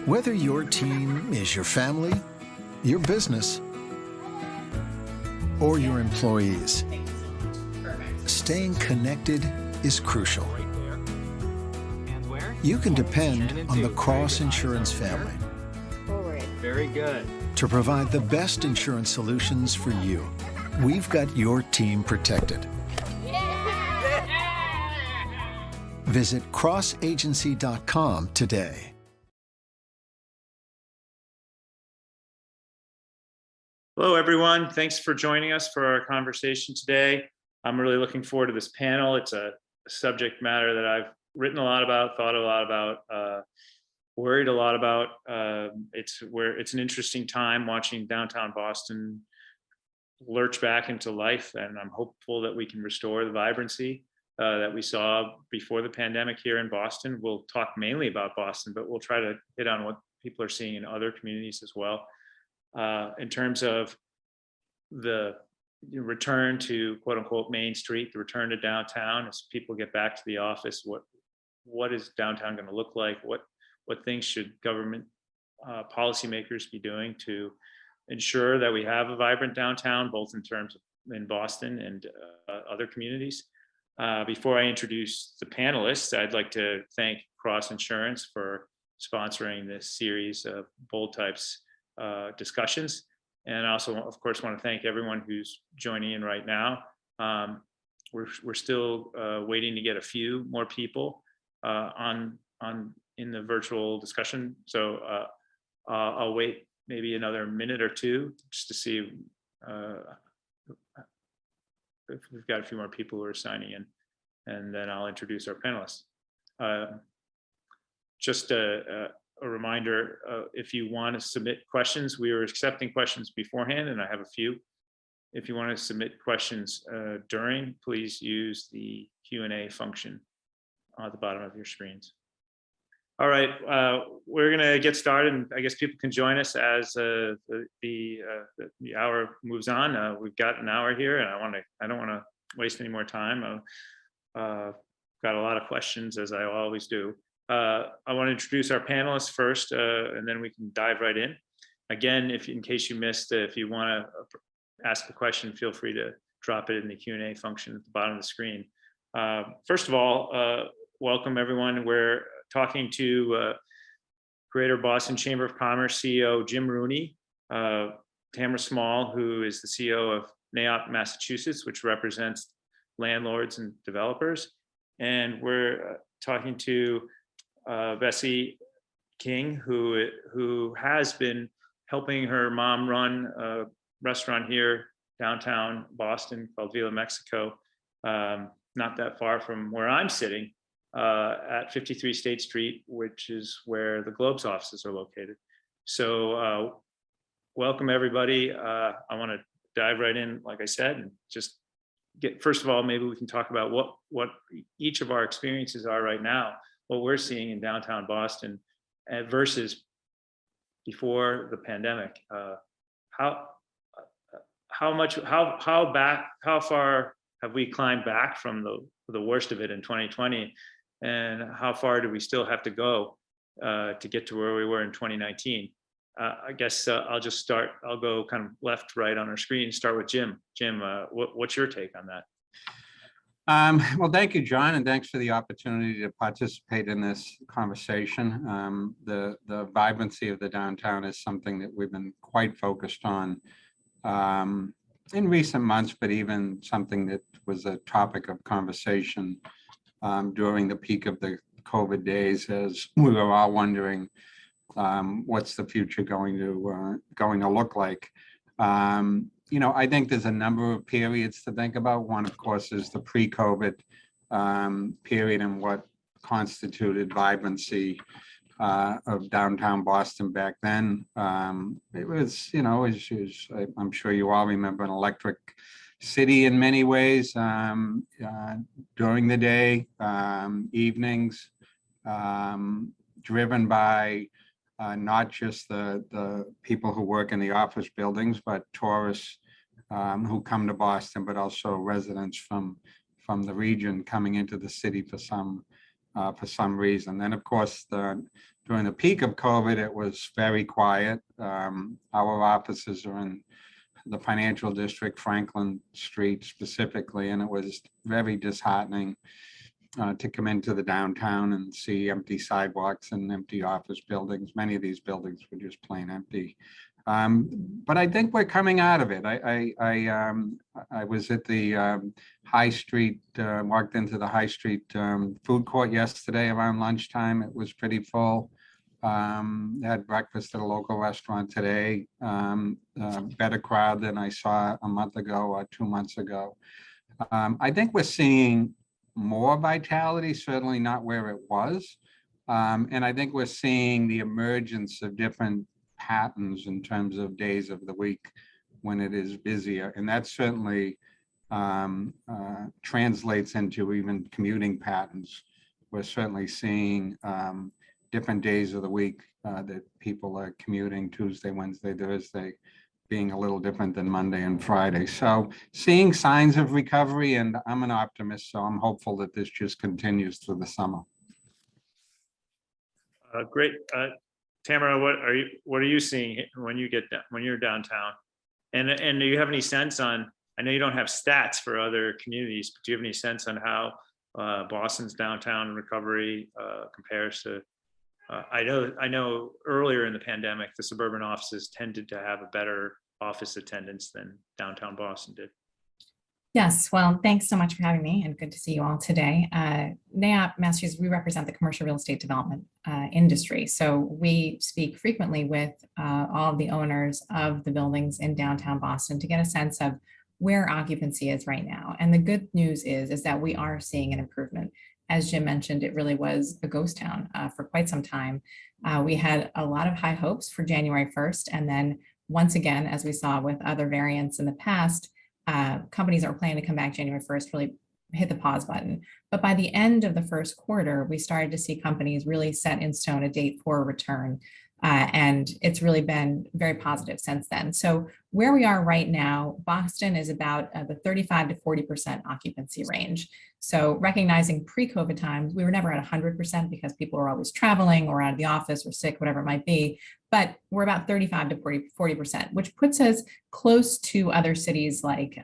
Whether your team is your family, your business, or your employees, staying connected is crucial. You can depend on the Cross Insurance family Very good. to provide the best insurance solutions for you. We've got your team protected. Visit crossagency.com today. Hello, everyone. Thanks for joining us for our conversation today. I'm really looking forward to this panel. It's a subject matter that I've written a lot about, thought a lot about, worried a lot about. It's an interesting time watching downtown Boston lurch back into life, and I'm hopeful that we can restore the vibrancy that we saw before the pandemic here in Boston. We'll talk mainly about Boston, but we'll try to hit on what people are seeing in other communities as well. In terms of the return to quote unquote Main Street, the return to downtown as people get back to the office, what is downtown going to look like? What things should government policymakers be doing to ensure that we have a vibrant downtown, both in terms of in Boston and other communities? Before I introduce the panelists, I'd like to thank Cross Insurance for sponsoring this series of Bold Types discussions. And I also, of course, want to thank everyone who's joining in right now. We're still waiting to get a few more people in the virtual discussion. So I'll wait maybe another minute or two just to see if we've got a few more people who are signing in, and then I'll introduce our panelists. Just a reminder, if you want to submit questions, we are accepting questions beforehand, and I have a few. If you want to submit questions during, please use the Q&A function at the bottom of your screens. All right, we're going to get started, and I guess people can join us as the hour moves on. We've got an hour here, and I don't want to waste any more time. Got a lot of questions, as I always do. I want to introduce our panelists first, and then we can dive right in. Again, in case you missed, if you want to ask a question, feel free to drop it in the Q&A function at the bottom of the screen. First of all, welcome everyone. We're talking to Greater Boston Chamber of Commerce CEO Jim Rooney, Tamara Small, who is the CEO of NAIOP Massachusetts, which represents landlords and developers. And we're talking to Bessie King, who has been helping her mom run a restaurant here downtown Boston called Villa Mexico, not that far from where I'm sitting, at 53 State Street, which is where the Globe's offices are located. So welcome everybody. I want to dive right in, like I said, and just first of all, maybe we can talk about what each of our experiences are right now, what we're seeing in downtown Boston versus before the pandemic. How far have we climbed back from the worst of it in 2020, and how far do we still have to go to get to where we were in 2019? I guess I'll just start. I'll go kind of left, right on our screen. Start with Jim. Jim, what's your take on that? Well, thank you, John, and thanks for the opportunity to participate in this conversation. The vibrancy of the downtown is something that we've been quite focused on in recent months, but even something that was a topic of conversation during the peak of the COVID days, as we were all wondering what's the future going to look like. I think there's a number of periods to think about. One, of course, is the pre-COVID period and what constituted vibrancy of downtown Boston back then. It was, I'm sure you all remember, an electric city in many ways, during the day, evenings, driven by not just the people who work in the office buildings, but tourists who come to Boston, but also residents from the region coming into the city for some reason. Then, of course, the during the peak of COVID, it was very quiet. Our offices are in the financial district, Franklin Street specifically, and it was very disheartening to come into the downtown and see empty sidewalks and empty office buildings. Many of these buildings were just plain empty. But I think we're coming out of it. I was at the High Street, walked into the High Street food court yesterday around lunchtime. It was pretty full. Had breakfast at a local restaurant today. Better crowd than I saw a month ago or 2 months ago. I think we're seeing more vitality, certainly not where it was. And I think we're seeing the emergence of different patterns in terms of days of the week when it is busier. And that certainly translates into even commuting patterns. We're certainly seeing different days of the week that people are commuting, Tuesday, Wednesday, Thursday, being a little different than Monday and Friday. So seeing signs of recovery, and I'm an optimist, so I'm hopeful that this just continues through the summer. Great. Tamara, what are you seeing when you're downtown? And do you have any sense on, I know you don't have stats for other communities, but do you have any sense on how Boston's downtown recovery compares to, I know earlier in the pandemic, the suburban offices tended to have a better office attendance than downtown Boston did. Yes, well, thanks so much for having me and good to see you all today. NAIOP Massachusetts, we represent the commercial real estate development industry. So we speak frequently with all of the owners of the buildings in downtown Boston to get a sense of where occupancy is right now. And the good news is that we are seeing an improvement. As Jim mentioned, it really was a ghost town for quite some time. We had a lot of high hopes for January 1st. And then once again, as we saw with other variants in the past, companies that were planning to come back January 1st really hit the pause button. But by the end of the first quarter, we started to see companies really set in stone a date for a return. And it's really been very positive since then. So where we are right now, Boston is about the 35 to 40% occupancy range. So recognizing pre-COVID times, we were never at 100% because people were always traveling or out of the office or sick, whatever it might be. But we're about 35 to 40%, which puts us close to other cities like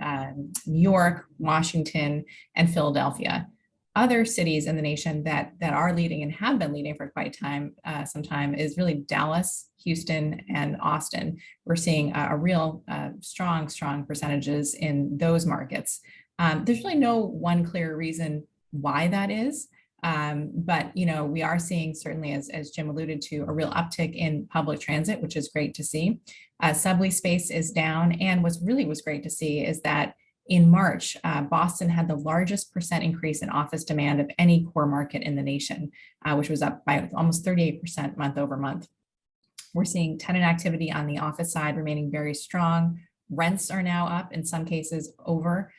New York, Washington, and Philadelphia. Other cities in the nation that are leading and have been leading for quite some time is really Dallas, Houston, and Austin. We're seeing a real strong percentages in those markets. There's really no one clear reason why that is. But we are seeing, certainly as Jim alluded to, a real uptick in public transit, which is great to see. Sublease space is down. And what really was great to see is that in March, Boston had the largest % increase in office demand of any core market in the nation, which was up by almost 38% month over month. We're seeing tenant activity on the office side remaining very strong. Rents are now up, in some cases over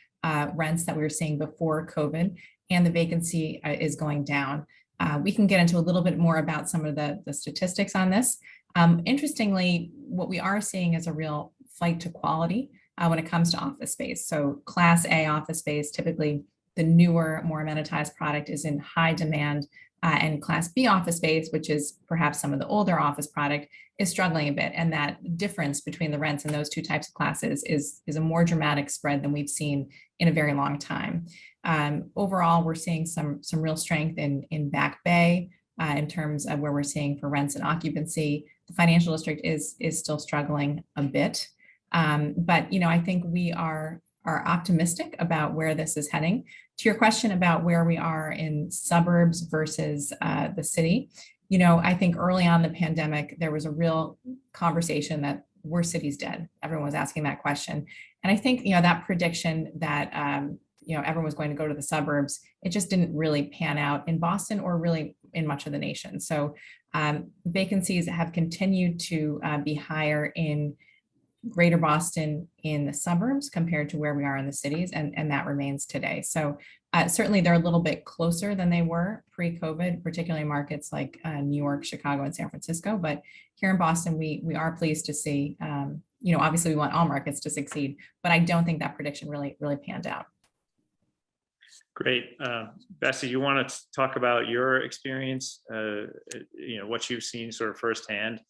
rents that we were seeing before COVID, and the vacancy is going down. We can get into a little bit more about some of the statistics on this. Interestingly, what we are seeing is a real flight to quality when it comes to office space. So Class A office space, typically the newer, more amenitized product, is in high demand, and Class B office space, which is perhaps some of the older office product, is struggling a bit. And that difference between the rents in those two types of classes is a more dramatic spread than we've seen in a very long time. Overall, we're seeing some real strength in Back Bay in terms of where we're seeing for rents and occupancy. The financial district is still struggling a bit. But I think we are optimistic about where this is heading. To your question about where we are in suburbs versus the city, I think early on in the pandemic, there was a real conversation that were cities dead? Everyone was asking that question. And I think, that prediction that, everyone was going to go to the suburbs, it just didn't really pan out in Boston or really in much of the nation. So vacancies have continued to be higher in Greater Boston in the suburbs compared to where we are in the cities, and that remains today. So certainly they're a little bit closer than they were pre-COVID, particularly in markets like New York, Chicago, and San Francisco. But here in Boston, we are pleased to see, obviously we want all markets to succeed, but I don't think that prediction really panned out. Great. Bessie, you want to talk about your experience, what you've seen sort of firsthand?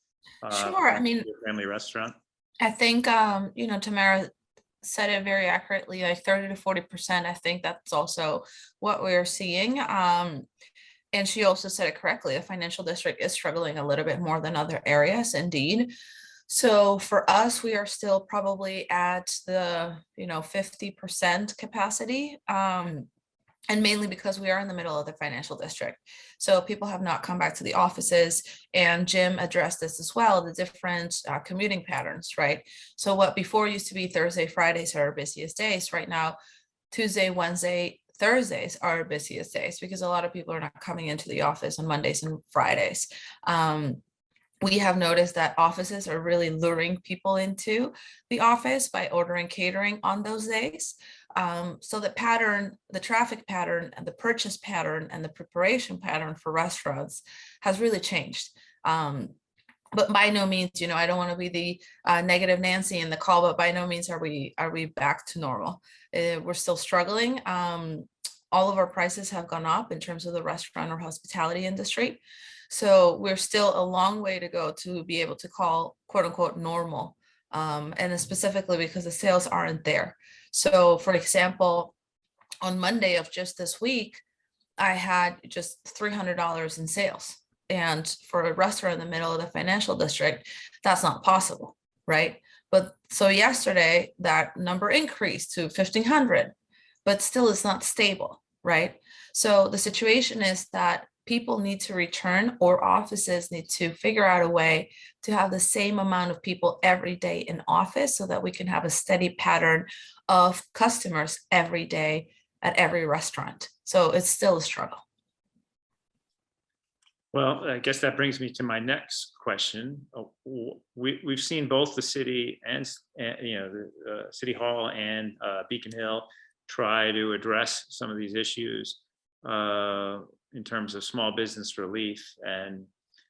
Sure. I mean, your family restaurant? I think, Tamara said it very accurately, like 30 to 40%. I think that's also what we're seeing. And she also said it correctly. The financial district is struggling a little bit more than other areas, indeed. So for us, we are still probably at the, 50% capacity. And mainly because we are in the middle of the financial district. So people have not come back to the offices, and Jim addressed this as well, the different commuting patterns, right? So what before used to be Thursday, Fridays are our busiest days. Right now, Tuesday, Wednesday, Thursdays are our busiest days because a lot of people are not coming into the office on Mondays and Fridays. We have noticed that offices are really luring people into the office by ordering catering on those days. So the pattern, the traffic pattern and the purchase pattern and the preparation pattern for restaurants has really changed. But by no means, I don't want to be the negative Nancy in the call, but by no means are we back to normal. We're still struggling. All of our prices have gone up in terms of the restaurant or hospitality industry. So we're still a long way to go to be able to call quote unquote normal. And specifically because the sales aren't there. So for example, on Monday of just this week, I had just $300 in sales. And for a restaurant in the middle of the financial district, that's not possible, right? But so yesterday, that number increased to 1,500, but still it's not stable, right? So the situation is that people need to return, or offices need to figure out a way to have the same amount of people every day in office so that we can have a steady pattern of customers every day at every restaurant. So it's still a struggle. Well, I guess that brings me to my next question. We've seen both the city and the City Hall and Beacon Hill try to address some of these issues in terms of small business relief and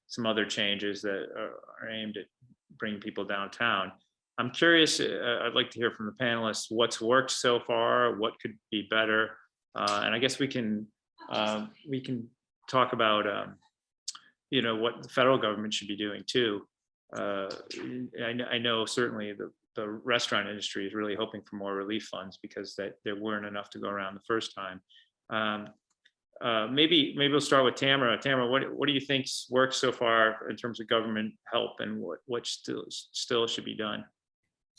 some other changes that are aimed at bringing people downtown. I'm curious, I'd like to hear from the panelists, what's worked so far, what could be better? And I guess we can talk about what the federal government should be doing too. I know certainly the restaurant industry is really hoping for more relief funds because there weren't enough to go around the first time. Maybe we'll start with Tamara. Tamara, what do you think's worked so far in terms of government help, and what still should be done?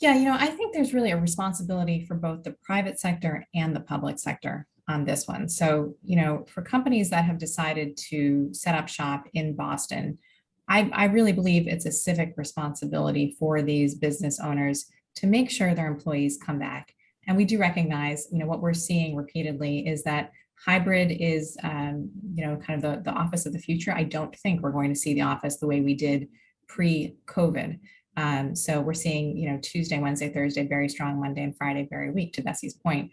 Yeah, I think there's really a responsibility for both the private sector and the public sector on this one. So, for companies that have decided to set up shop in Boston, I really believe it's a civic responsibility for these business owners to make sure their employees come back. And we do recognize, what we're seeing repeatedly is that hybrid is, kind of the office of the future. I don't think we're going to see the office the way we did pre-COVID. So we're seeing, Tuesday, Wednesday, Thursday, very strong, Monday and Friday, very weak, to Bessie's point.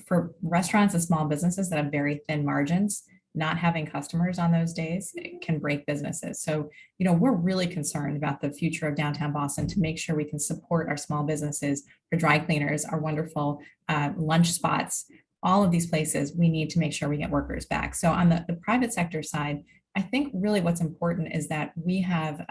For restaurants and small businesses that have very thin margins, not having customers on those days can break businesses. So, we're really concerned about the future of downtown Boston to make sure we can support our small businesses, our dry cleaners, our wonderful lunch spots. All of these places, we need to make sure we get workers back. So on the private sector side, I think really what's important is that we have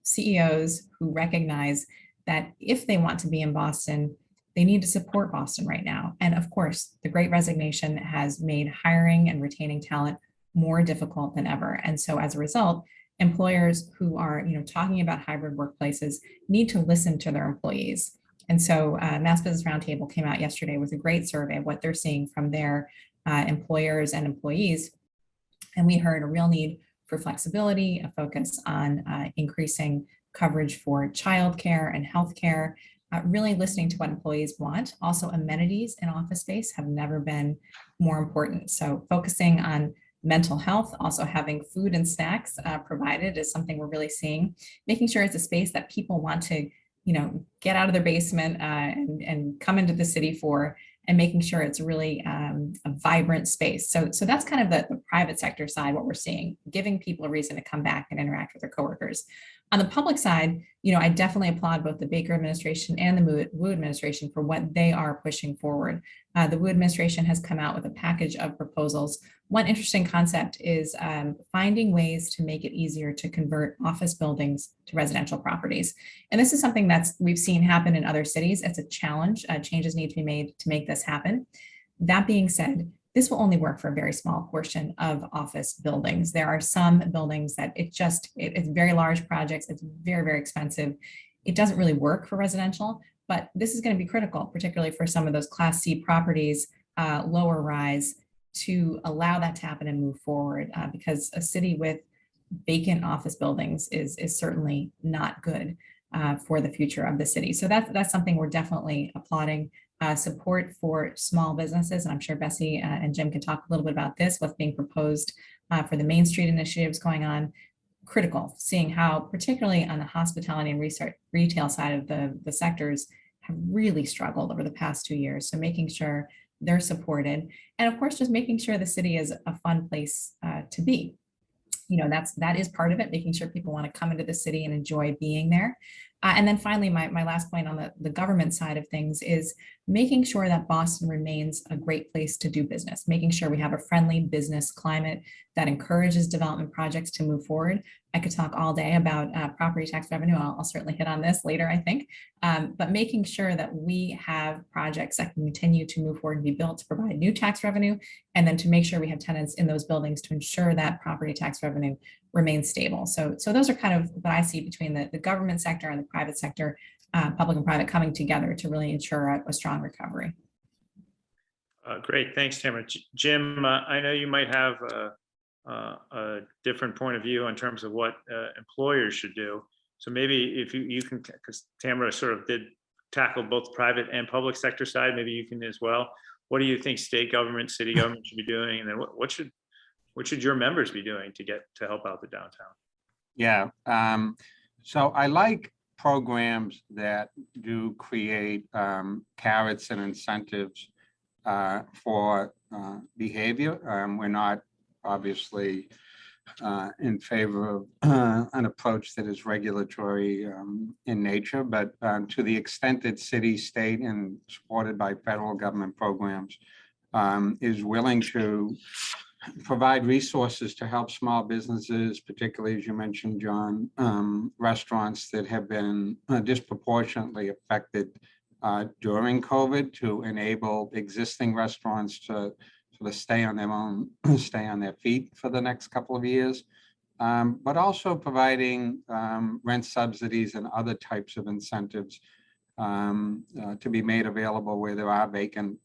CEOs who recognize that if they want to be in Boston, they need to support Boston right now. And of course, the Great Resignation has made hiring and retaining talent more difficult than ever. And so as a result, employers who are talking about hybrid workplaces need to listen to their employees. And so Mass Business Roundtable came out yesterday with a great survey of what they're seeing from their employers and employees. And we heard a real need for flexibility, a focus on increasing coverage for childcare and healthcare, really listening to what employees want. Also, amenities in office space have never been more important. So focusing on mental health, also having food and snacks provided is something we're really seeing. Making sure it's a space that people want to get out of their basement and come into the city for, and making sure it's really a vibrant space. So that's kind of the private sector side, what we're seeing, giving people a reason to come back and interact with their coworkers. On the public side, I definitely applaud both the Baker administration and the Wu administration for what they are pushing forward. The Wu administration has come out with a package of proposals. One interesting concept is finding ways to make it easier to convert office buildings to residential properties. And this is something we've seen happen in other cities. It's a challenge. Changes need to be made to make this happen. That being said, this will only work for a very small portion of office buildings. There are some buildings that it's very large projects. It's very, very expensive. It doesn't really work for residential, but this is going to be critical, particularly for some of those Class C properties, lower rise, to allow that to happen and move forward, because a city with vacant office buildings is certainly not good for the future of the city. So that's something we're definitely applauding. Support for small businesses, and I'm sure Bessie and Jim can talk a little bit about this, what's being proposed for the Main Street initiatives going on. Critical, seeing how, particularly on the hospitality and retail side of the sectors, have really struggled over the past 2 years. So making sure they're supported, and of course, just making sure the city is a fun place to be. That is part of it, making sure people want to come into the city and enjoy being there. And then finally, my last point on the government side of things is making sure that Boston remains a great place to do business, making sure we have a friendly business climate that encourages development projects to move forward. I could talk all day about property tax revenue. I'll certainly hit on this later, I think. But making sure that we have projects that can continue to move forward and be built to provide new tax revenue, and then to make sure we have tenants in those buildings to ensure that property tax revenue remains stable. So those are kind of what I see between the government sector and the private sector, public and private, coming together to really ensure a strong recovery. Great, thanks, Tamara. Jim, I know you might have a different point of view in terms of what employers should do. So maybe if you can, because Tamara sort of did tackle both private and public sector side, maybe you can as well. What do you think state government, city government should be doing, and then what should your members be doing to help out the downtown? Yeah, so I like programs that do create carrots and incentives for behavior. We're not obviously in favor of an approach that is regulatory in nature, but to the extent that city, state, and supported by federal government programs is willing to provide resources to help small businesses, particularly, as you mentioned, John, restaurants that have been disproportionately affected during COVID, to enable existing restaurants to sort of stay on their feet for the next couple of years, but also providing rent subsidies and other types of incentives to be made available where there are vacant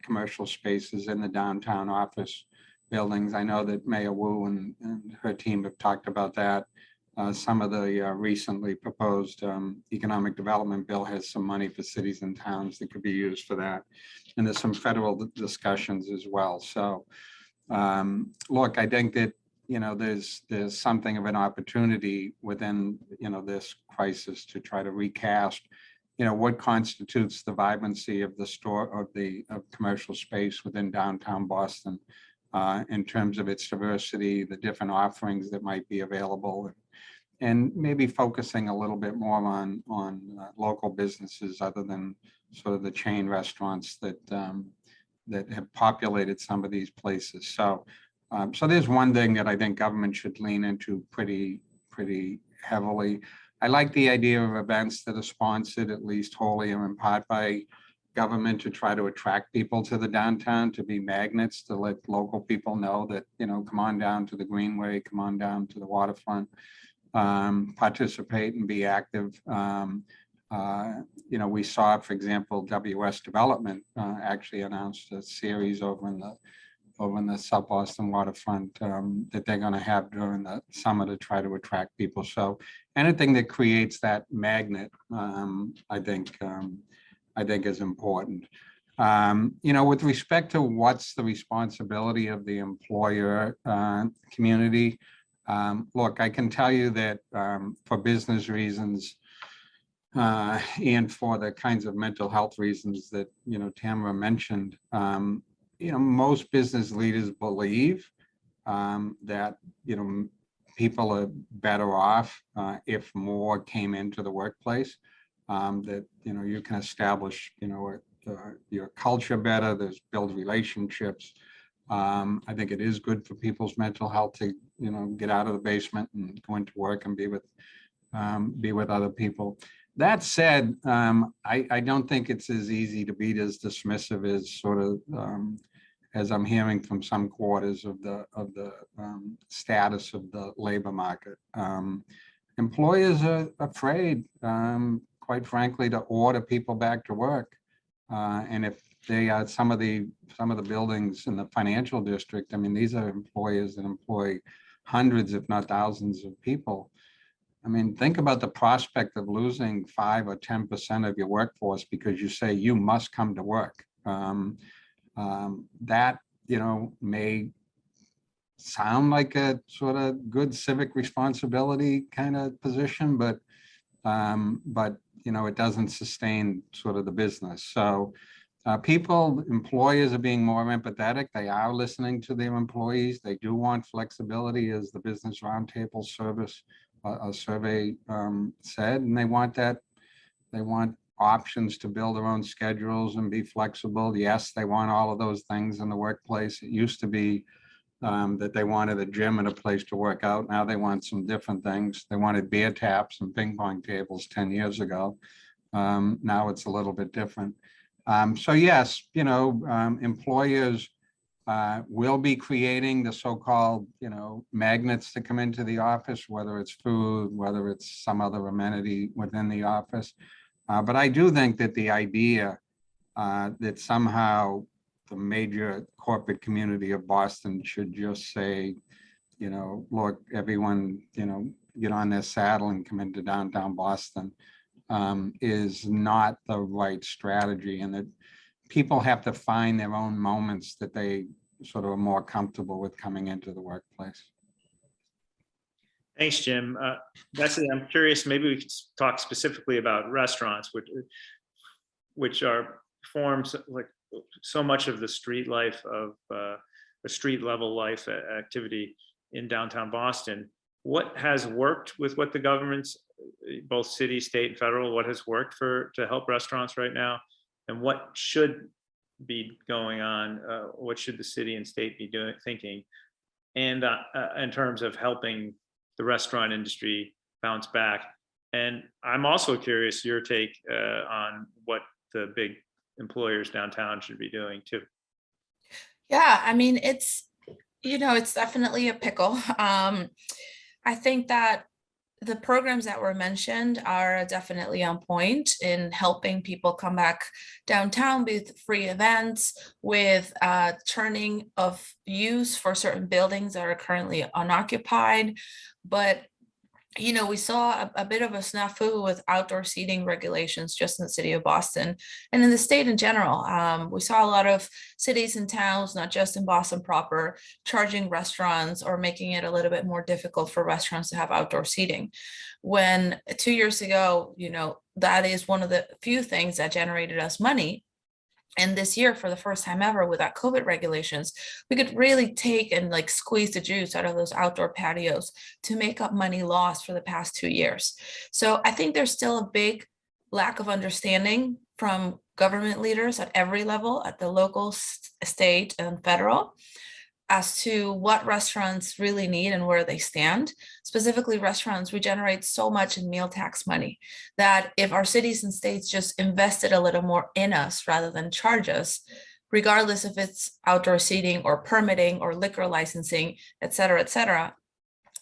commercial spaces in the downtown office buildings. I know that Mayor Wu and her team have talked about that. Some of the recently proposed economic development bill has some money for cities and towns that could be used for that. And there's some federal discussions as well. So look, I think that, there's something of an opportunity within, this crisis to try to recast, what constitutes the vibrancy of the store of commercial space within downtown Boston in terms of its diversity, the different offerings that might be available, and maybe focusing a little bit more on local businesses other than sort of the chain restaurants that have populated some of these places. So there's one thing that I think government should lean into pretty heavily. I like the idea of events that are sponsored, at least wholly or in part, by government, to try to attract people to the downtown, to be magnets, to let local people know that, come on down to the Greenway, come on down to the waterfront, participate and be active. We saw, for example, WS Development actually announced a series over in the South Boston waterfront that they're going to have during the summer to try to attract people. So anything that creates that magnet, I think is important. With respect to what's the responsibility of the employer community, look, I can tell you that for business reasons and for the kinds of mental health reasons that, Tamara mentioned, most business leaders believe that, people are better off if more came into the workplace. That, you can establish, your culture better, there's build relationships. I think it is good for people's mental health to, get out of the basement and go into work and be with other people. That said, I don't think it's as easy to be as dismissive as sort of as I'm hearing from some quarters of the status of the labor market. Employers are afraid, quite frankly, to order people back to work. And if they are some of the buildings in the financial district, I mean, these are employers that employ hundreds, if not thousands of people. I mean, think about the prospect of losing 5 or 10% of your workforce because you say you must come to work. That, may sound like a sort of good civic responsibility kind of position, but it doesn't sustain sort of the business. So employers are being more empathetic. They are listening to their employees. They do want flexibility, as the Business Roundtable survey said, and they want that. They want options to build their own schedules and be flexible. Yes, they want all of those things in the workplace. It used to be that they wanted a gym and a place to work out. Now they want some different things. They wanted beer taps and ping pong tables 10 years ago. Now it's a little bit different. So yes, employers will be creating the so-called, magnets to come into the office, whether it's food, whether it's some other amenity within the office. But I do think that the idea that somehow the major corporate community of Boston should just say, look, everyone, get on their saddle and come into downtown Boston is not the right strategy, and that people have to find their own moments that they sort of are more comfortable with coming into the workplace. Thanks, Jim. Betsy, I'm curious, maybe we could talk specifically about restaurants, which are forms like so much of the street life of the street level life activity in downtown Boston. What has worked with what the governments, both city, state, and federal, what has worked to help restaurants right now? And what should be going on? What should the city and state be thinking? And in terms of helping the restaurant industry bounce back. And I'm also curious your take on what the big employers downtown should be doing too. Yeah, I mean, it's definitely a pickle. I think that the programs that were mentioned are definitely on point in helping people come back downtown with free events, with turning of use for certain buildings that are currently unoccupied. But we saw a bit of a snafu with outdoor seating regulations just in the city of Boston and in the state in general. We saw a lot of cities and towns, not just in Boston proper, charging restaurants or making it a little bit more difficult for restaurants to have outdoor seating. When 2 years ago, that is one of the few things that generated us money. And this year, for the first time ever, without COVID regulations, we could really take and squeeze the juice out of those outdoor patios to make up money lost for the past 2 years. So I think there's still a big lack of understanding from government leaders at every level, at the local, state, and federal, as to what restaurants really need and where they stand. Specifically, restaurants, we generate so much in meal tax money that if our cities and states just invested a little more in us rather than charge us, regardless if it's outdoor seating or permitting or liquor licensing, et cetera,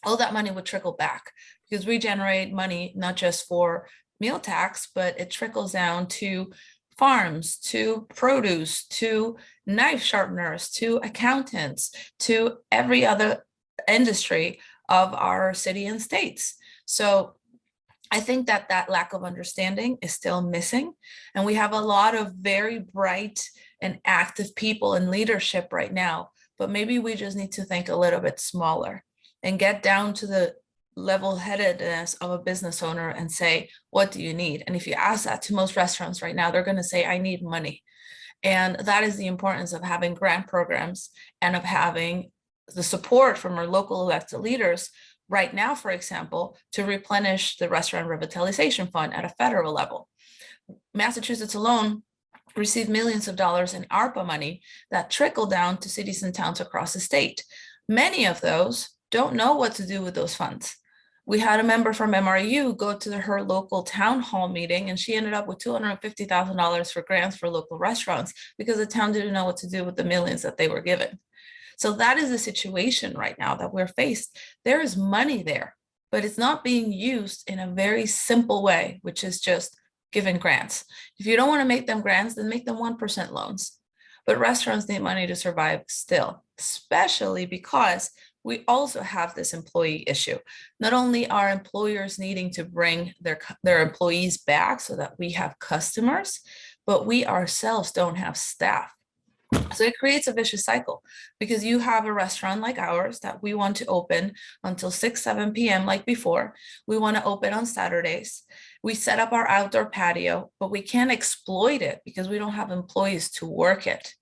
all that money would trickle back, because we generate money not just for meal tax, but it trickles down to farms, to produce, to knife sharpeners, to accountants, to every other industry of our city and states. So I think that lack of understanding is still missing. And we have a lot of very bright and active people in leadership right now, but maybe we just need to think a little bit smaller and get down to the level-headedness of a business owner and say, what do you need? And if you ask that to most restaurants right now, they're going to say, I need money. And that is the importance of having grant programs and of having the support from our local elected leaders right now, for example, to replenish the restaurant revitalization fund at a federal level. Massachusetts alone received millions of dollars in ARPA money that trickle down to cities and towns across the state. Many of those don't know what to do with those funds. We had a member from MRU go to her local town hall meeting, and she ended up with $250,000 for grants for local restaurants because the town didn't know what to do with the millions that they were given. So that is the situation right now that we're faced. There is money there, but it's not being used in a very simple way, which is just giving grants. If you don't want to make them grants, then make them 1% loans. But restaurants need money to survive still, especially because we also have this employee issue. Not only are employers needing to bring their employees back so that we have customers, but we ourselves don't have staff. So it creates a vicious cycle because you have a restaurant like ours that we want to open until 6, 7 p.m. like before. We want to open on Saturdays. We set up our outdoor patio, but we can't exploit it because we don't have employees to work it.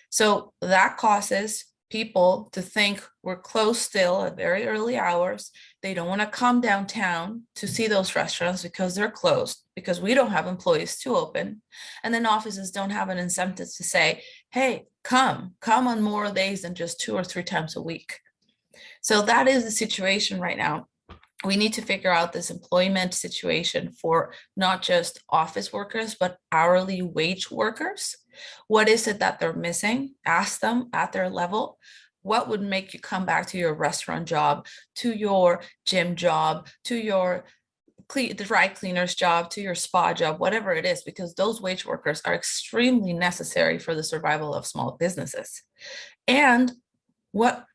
So that causes people to think we're closed still at very early hours. They don't want to come downtown to see those restaurants because they're closed, because we don't have employees to open. And then offices don't have an incentive to say, hey, come on more days than just 2 or 3 times a week. So that is the situation right now. We need to figure out this employment situation for not just office workers, but hourly wage workers. What is it that they're missing? Ask them at their level. What would make you come back to your restaurant job, to your gym job, to your dry cleaner's job, to your spa job, whatever it is, because those wage workers are extremely necessary for the survival of small businesses. And what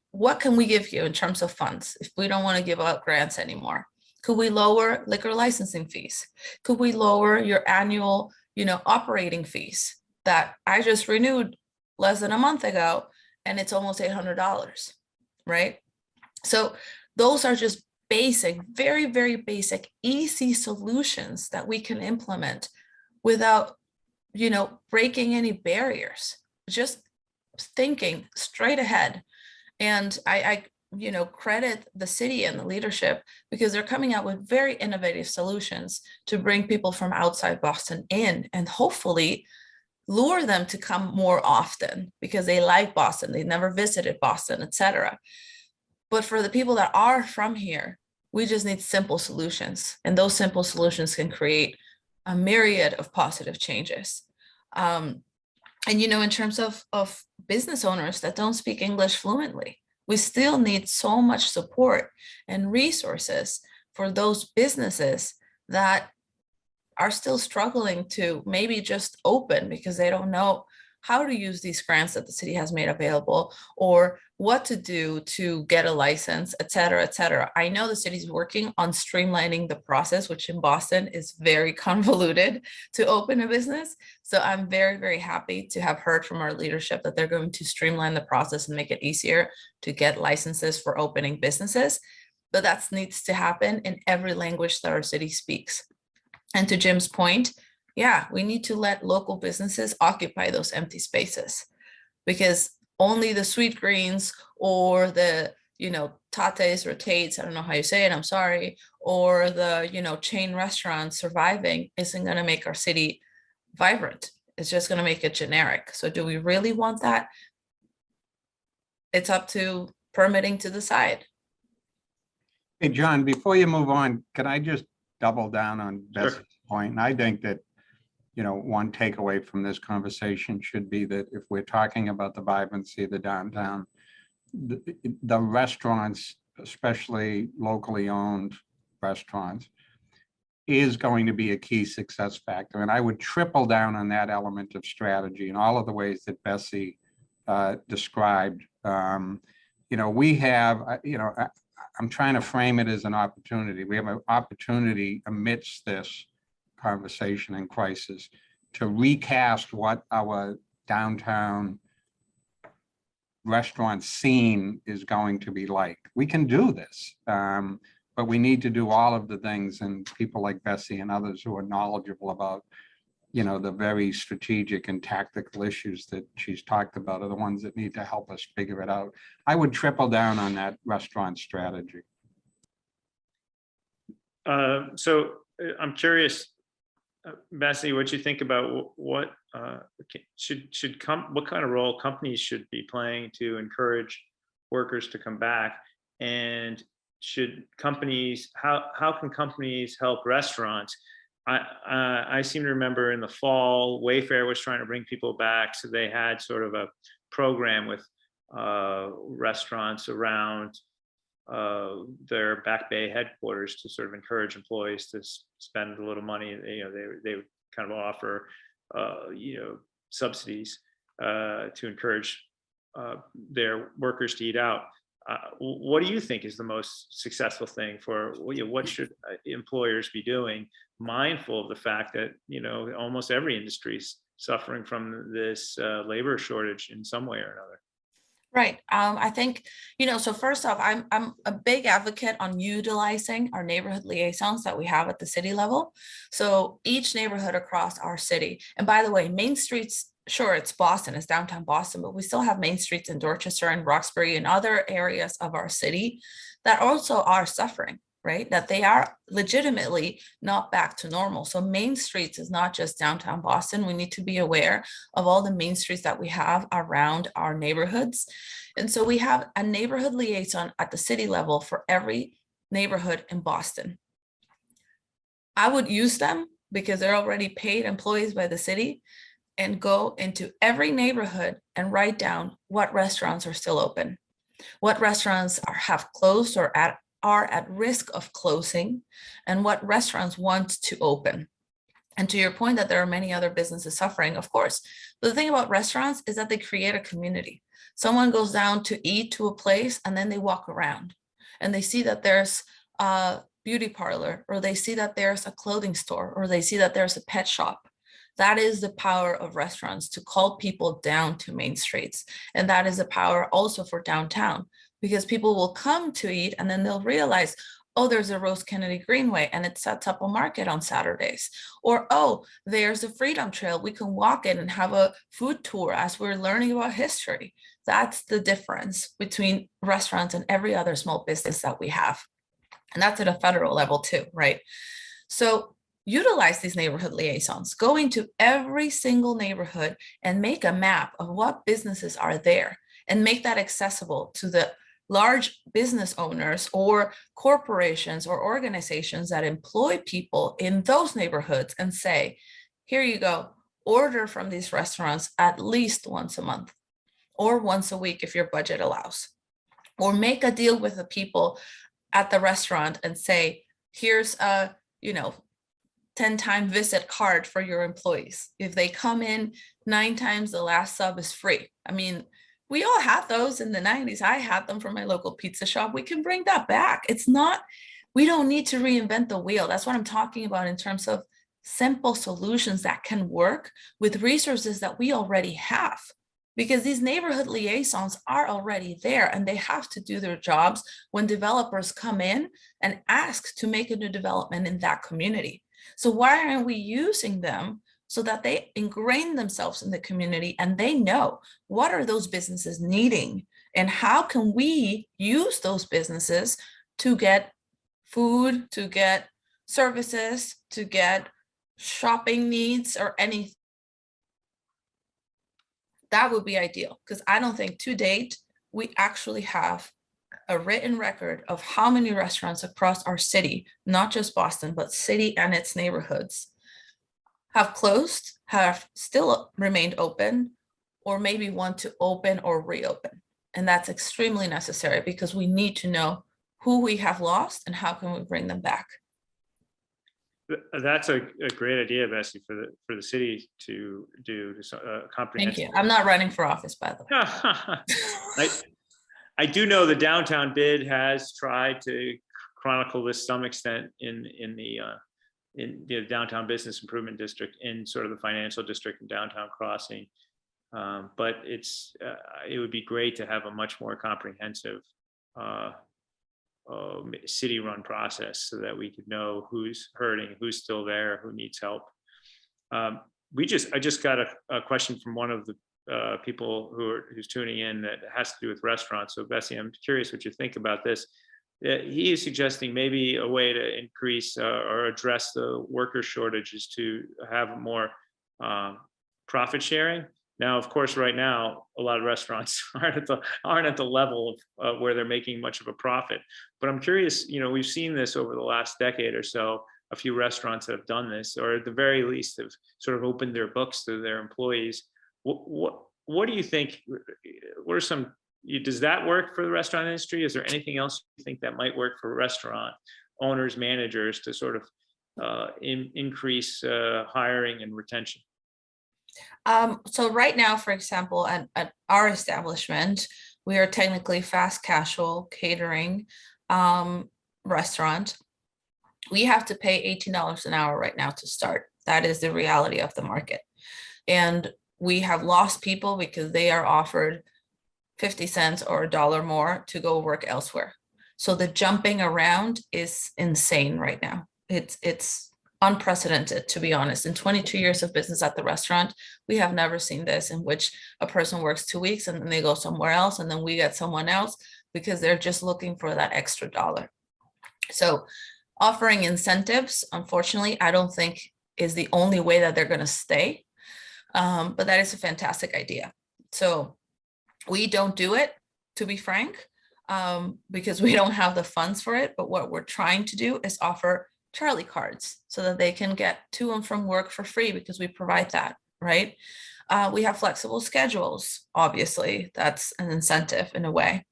can we give you in terms of funds if we don't want to give out grants anymore? Could we lower liquor licensing fees? Could we lower your annual, operating fees that I just renewed less than a month ago, and it's almost $800, right? So those are just basic, very, very basic, easy solutions that we can implement without, breaking any barriers, just thinking straight ahead. And I credit the city and the leadership because they're coming out with very innovative solutions to bring people from outside Boston in and hopefully lure them to come more often because they like Boston, they never visited Boston, etc. But for the people that are from here, we just need simple solutions. And those simple solutions can create a myriad of positive changes. And, in terms of business owners that don't speak English fluently, we still need so much support and resources for those businesses that are still struggling to maybe just open because they don't know how to use these grants that the city has made available or what to do to get a license, et cetera, et cetera. I know the city's working on streamlining the process, which in Boston is very convoluted to open a business. So I'm very, very happy to have heard from our leadership that they're going to streamline the process and make it easier to get licenses for opening businesses. But that needs to happen in every language that our city speaks. And to Jim's point, yeah, we need to let local businesses occupy those empty spaces because only the Sweetgreens or the, Tates or Tates, I don't know how you say it, I'm sorry, or the, chain restaurants surviving isn't going to make our city vibrant. It's just going to make it generic. So do we really want that? It's up to permitting to decide. Hey, John, before you move on, can I just double down on Bessie's point? And I think that, one takeaway from this conversation should be that if we're talking about the vibrancy of the downtown, the restaurants, especially locally owned restaurants, is going to be a key success factor. And I would triple down on that element of strategy in all of the ways that Bessie described. We have, I'm trying to frame it as an opportunity. We have an opportunity amidst this conversation and crisis to recast what our downtown restaurant scene is going to be like. We can do this, but we need to do all of the things, and people like Bessie and others who are knowledgeable about, the very strategic and tactical issues that she's talked about are the ones that need to help us figure it out. I would triple down on that restaurant strategy. I'm curious, Bessie, what you think about what what kind of role companies should be playing to encourage workers to come back, and how can companies help restaurants? I seem to remember in the fall, Wayfair was trying to bring people back, so they had sort of a program with restaurants around their Back Bay headquarters to sort of encourage employees to spend a little money. They would kind of offer subsidies to encourage their workers to eat out. What do you think is the most successful thing for what should employers be doing, mindful of the fact that almost every industry is suffering from this labor shortage in some way or another? Right. I think, so first off, I'm a big advocate on utilizing our neighborhood liaisons that we have at the city level. So each neighborhood across our city, and by the way, main streets, sure, it's Boston, it's downtown Boston, but we still have main streets in Dorchester and Roxbury and other areas of our city that also are suffering, right? That they are legitimately not back to normal. So main streets is not just downtown Boston. We need to be aware of all the main streets that we have around our neighborhoods. And so we have a neighborhood liaison at the city level for every neighborhood in Boston. I would use them because they're already paid employees by the city, and go into every neighborhood and write down what restaurants are still open, what restaurants have closed or are at risk of closing, and what restaurants want to open. And to your point that there are many other businesses suffering, of course. But the thing about restaurants is that they create a community. Someone goes down to eat to a place and then they walk around and they see that there's a beauty parlor, or they see that there's a clothing store, or they see that there's a pet shop. That is the power of restaurants, to call people down to main streets. And that is the power also for downtown, because people will come to eat and then they'll realize, oh, there's a Rose Kennedy Greenway and it sets up a market on Saturdays. Or, oh, there's a Freedom Trail. We can walk in and have a food tour as we're learning about history. That's the difference between restaurants and every other small business that we have. And that's at a federal level too, right? So utilize these neighborhood liaisons, go into every single neighborhood and make a map of what businesses are there and make that accessible to the large business owners or corporations or organizations that employ people in those neighborhoods, and say, here you go, order from these restaurants at least once a month or once a week if your budget allows, or make a deal with the people at the restaurant and say, here's a 10-time visit card for your employees. If they come in 9 times, the last sub is free. I mean, we all had those in the 90s. I had them from my local pizza shop. We can bring that back. We don't need to reinvent the wheel. That's what I'm talking about in terms of simple solutions that can work with resources that we already have. Because these neighborhood liaisons are already there and they have to do their jobs when developers come in and ask to make a new development in that community. So why aren't we using them so that they ingrain themselves in the community and they know what are those businesses needing and how can we use those businesses to get food, to get services, to get shopping needs or anything. That would be ideal, because I don't think to date we actually have a written record of how many restaurants across our city, not just Boston, but city and its neighborhoods, have closed, have still remained open, or maybe want to open or reopen. And that's extremely necessary because we need to know who we have lost and how can we bring them back. That's a great idea, Bessie, for the city to do comprehensive. Thank you. I'm not running for office, by the way. I do know the downtown bid has tried to chronicle this to some extent in the downtown business improvement district, in sort of the financial district and downtown crossing. But it would be great to have a much more comprehensive city-run process so that we could know who's hurting, who's still there, who needs help. I just got a question from one of the people who's tuning in that has to do with restaurants. So Bessie, I'm curious what you think about this. he is suggesting maybe a way to increase or address the worker shortage is to have more profit sharing. Now, of course, right now, a lot of restaurants aren't at the level of where they're making much of a profit. But I'm curious, we've seen this over the last decade or so. A few restaurants that have done this, or at the very least have sort of opened their books to their employees. What do you think? What are some? Does that work for the restaurant industry? Is there anything else you think that might work for restaurant owners, managers to sort of increase hiring and retention? So right now, for example, at our establishment, we are technically fast casual catering restaurant. We have to pay $18 an hour right now to start. That is the reality of the market. And we have lost people because they are offered 50 cents or $1 more to go work elsewhere. So the jumping around is insane right now. It's unprecedented, to be honest. In 22 years of business at the restaurant, we have never seen this, in which a person works 2 weeks and then they go somewhere else, and then we get someone else because they're just looking for that extra dollar. So offering incentives, unfortunately, I don't think is the only way that they're going to stay. But that is a fantastic idea. So we don't do it, to be frank, because we don't have the funds for it. But what we're trying to do is offer Charlie cards so that they can get to and from work for free, because we provide that, right? We have flexible schedules. Obviously, that's an incentive in a way.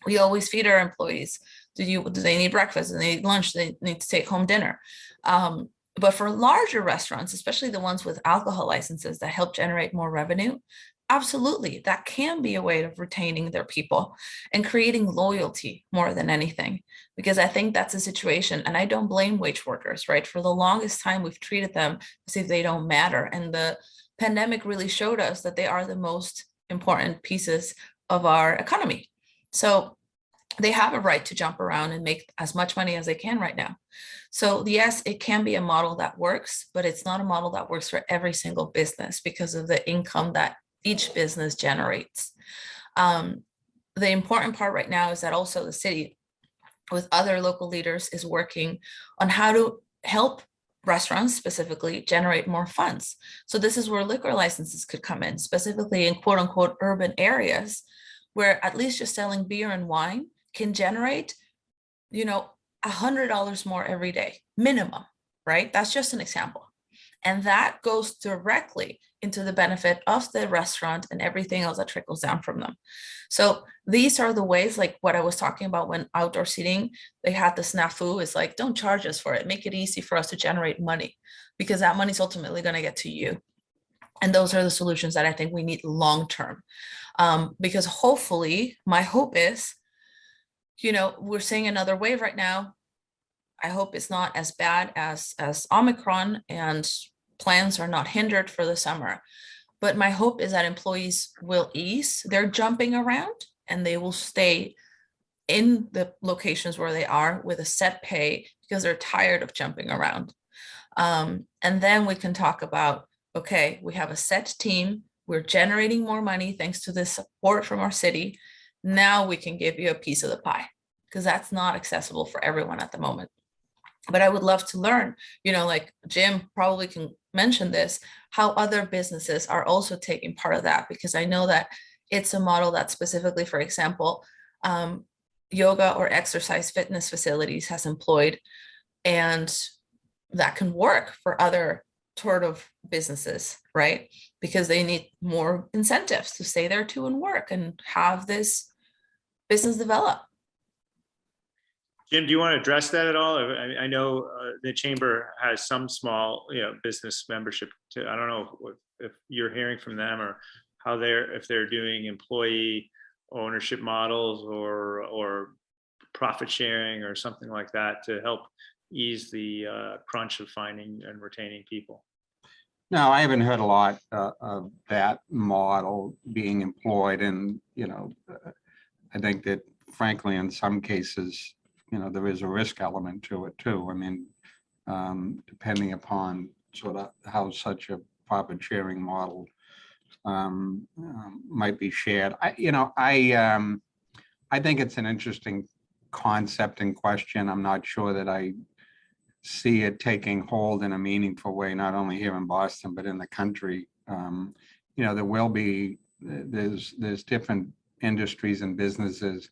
We always feed our employees. Do they need breakfast? Do they need lunch? Do they need to take home dinner? But for larger restaurants, especially the ones with alcohol licenses that help generate more revenue, absolutely, that can be a way of retaining their people and creating loyalty more than anything. Because I think that's a situation, and I don't blame wage workers, right? For the longest time, we've treated them as if they don't matter. And the pandemic really showed us that they are the most important pieces of our economy. So they have a right to jump around and make as much money as they can right now. So yes, it can be a model that works, but it's not a model that works for every single business because of the income that each business generates. The important part right now is that also the city, with other local leaders, is working on how to help restaurants specifically generate more funds. So this is where liquor licenses could come in, specifically in quote unquote urban areas, where at least just selling beer and wine can generate, $100 more every day, minimum, right? That's just an example. And that goes directly into the benefit of the restaurant and everything else that trickles down from them. So these are the ways, like what I was talking about when outdoor seating, they had the snafu, is like, don't charge us for it. Make it easy for us to generate money, because that money is ultimately going to get to you. And those are the solutions that I think we need long-term. Because hopefully, my hope is, we're seeing another wave right now. I hope it's not as bad as Omicron, and plans are not hindered for the summer. But my hope is that employees will ease their jumping around and they will stay in the locations where they are with a set pay, because they're tired of jumping around. And then we can talk about, okay, we have a set team. We're generating more money thanks to the support from our city. Now we can give you a piece of the pie, because that's not accessible for everyone at the moment. But I would love to learn, like Jim probably can mention this, how other businesses are also taking part of that, because I know that it's a model that specifically, for example, yoga or exercise fitness facilities has employed, and that can work for other sort of businesses, right? Because they need more incentives to stay there too and work and have this business develop. Jim, do you want to address that at all? I know the chamber has some small, business membership. I don't know if you're hearing from them, or how if they're doing employee ownership models or profit sharing or something like that to help ease the crunch of finding and retaining people. No, I haven't heard a lot of that model being employed, and I think that frankly, in some cases, there is a risk element to it too. I mean, depending upon sort of how such a profit sharing model might be shared. I think it's an interesting concept in question. I'm not sure that I see it taking hold in a meaningful way, not only here in Boston, but in the country. There will be, there's different industries and businesses